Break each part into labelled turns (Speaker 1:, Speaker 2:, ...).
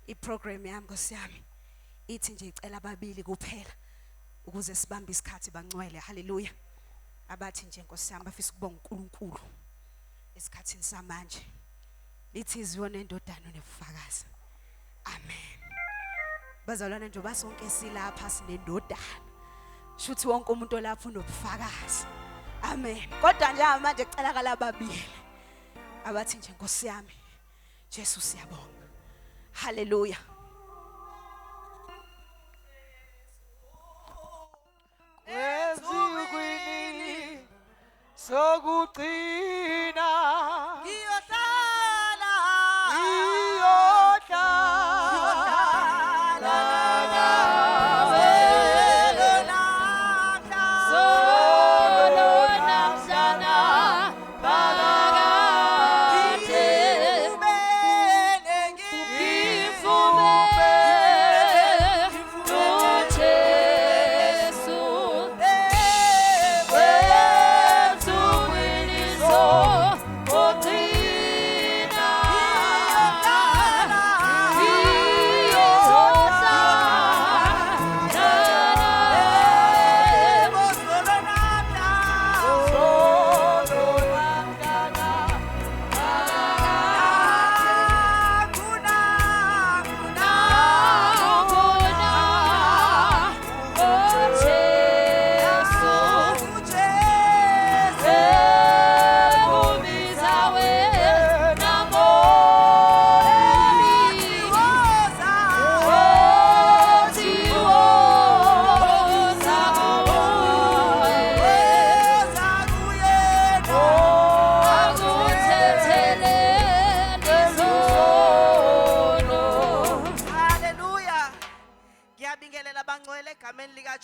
Speaker 1: iprogram yami Nkosi yami ithi nje icela ababili kuphela ukuze sibambe isikhathi bangcwele. Haleluya. Abathi nje Nkosi yami bafisa ukubonga uNkulunkulu esikhathini samanje. Lithi izwiyo nendodana nebufakazi. Amen. Bazalwane nje basonke silapha sinendodana. Shuthi wonke umuntu olapha unobufakazi. Amen. Kodwa nje manje kucela kalababili. Abathi nje Nkosi yami Jesu siyabonga. Haleluya.
Speaker 2: Ezukwini sokugcina
Speaker 3: Ngiyohlala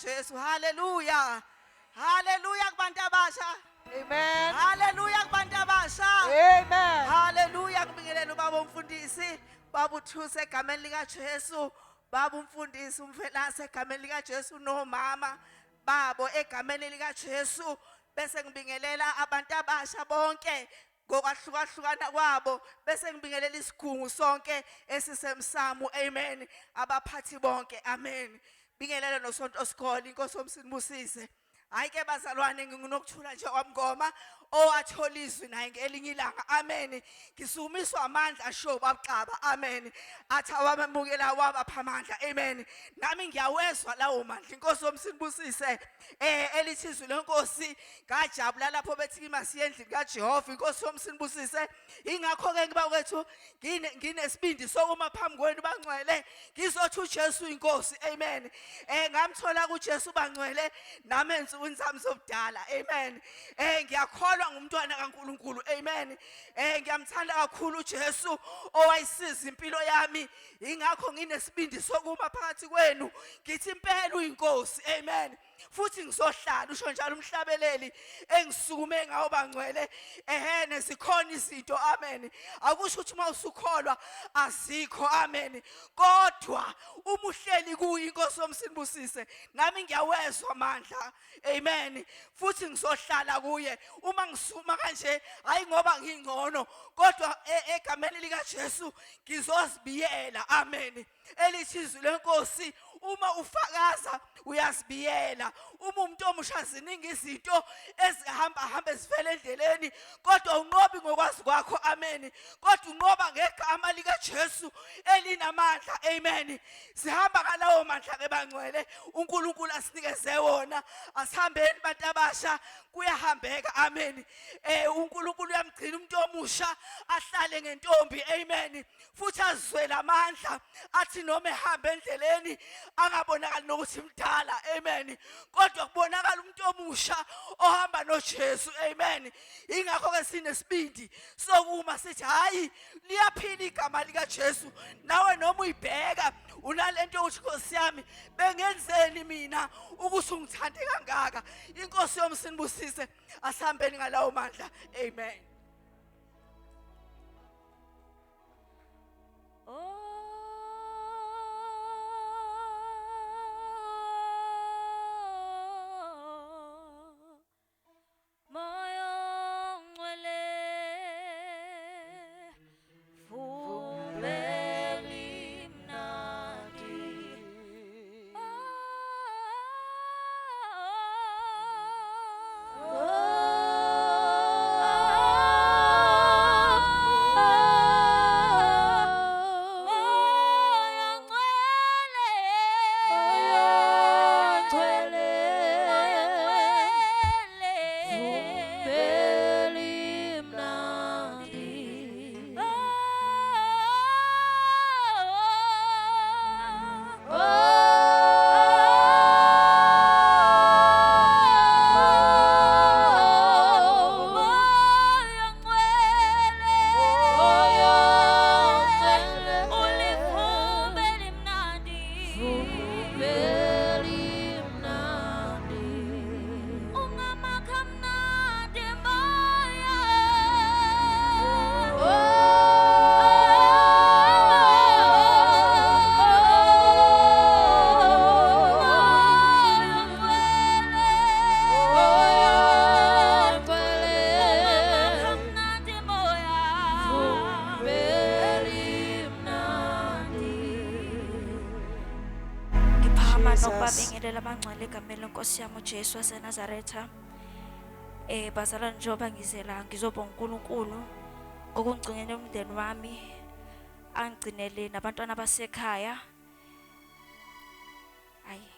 Speaker 3: Jesu. Hallelujah. Hallelujah kubantu abasha.
Speaker 2: Amen.
Speaker 3: Hallelujah kubantu abasha.
Speaker 2: Amen.
Speaker 3: Hallelujah kubingelela ubaba umfundisi, baba uthuse egameni lika Jesu, baba umfundisi umvelase egameni lika Jesu nomama babo egameni lika Jesu, bese ngibingelela abantu abasha bonke ngokwahlukahlukana kwabo, bese ngibingelela isigungu sonke esisemsamo. Amen. Abaphathi bonke. Amen. Bingelela noSonto Sikole, Inkosi yomsinibusise. Hayi ke bazalwane nginokuthula nje kwamngoma owatholizwe naye ngelinye ilanga. Amen. Ngisumiswa amandla asho babxaba. Amen. Athi awamemukela wabapha amandla. Amen. Nami ngiyawezwa lawo mandla. Inkosi yomsinibusise elithizwe lenkosi ngajabula lapho bethi masiye endlini kaJehova. Inkosi yomsinibusise ingakho ke ngiba kwethu nginesibindi sokuma phambi kwenu bangcwele ngizothi uJesu inkosi. Amen. Ngamthola kuJesu bangcwele nami ensukwini zami zobudala. Amen. Ngiyakholwa ngumntwana kaNkuluNkulu. Amen. Ngiyamthanda kakhulu uJesu owayisiza impilo yami. Ingakho nginesibindi sokuma phakathi kwenu ngithi impela uyinkosi. Amen. Futhi ngizohlala usho njalo umhlabeleli engisukume ngawo bangcwele nezikhona izinto. Amen. Akusho ukuthi mawusukholwa azikho. Amen. Kodwa uma uhleli kuyi Inkosi yomsinibusise nami ngiyawezwa amandla. Amen. Futhi ngizohlala kuye uma ngisuma kanje, hayi ngoba ngingcono kodwa egameni lika Jesu ngizozibiyela. Amen. Elithizwe lenkosi uma ufakaza uyasibiyela. Uma umuntu omusha ziningi izinto ezihamba ezivela endleleni kodwa unqobi ngokwazi kwakho. Amen. Kodwa unqoba ngegama lika Jesu elinamandla. Amen. Sihamba ngalawo mandla ke bangcwele uNkulunkulu asinikeze wona. Asihambeni bantu abasha kuyahambeka. Amen. uNkulunkulu uyamgcina umuntu omusha ahlale ngentombi. Amen. Futhi azwele amandla athi noma ehamba endleleni angabonakali nokuthi mdala. Amen. Kodwa kubonakala umuntu omusha ohamba noJesu. Amen. Ingakho ke sinesibindi sokuma sithi hayi liyaphila igama lika Jesu. Nawe noma uyibheka unalento yokuthi Nkosi yami bengenzeni mina ukuthi ungithande kangaka. Inkosi yomsinibusise asihambeni ngalawo mandla. Amen.
Speaker 4: Mama
Speaker 2: Jesus.
Speaker 4: nokubabingelela abangcwele egameni lenkosi yami uJesu waseNazaretha. Bazalwane, njengoba ngize la ngizobonga uNkulunkulu ngokungigcinela umndeni wami, angigcinele nabantwana basekhaya. Ayi.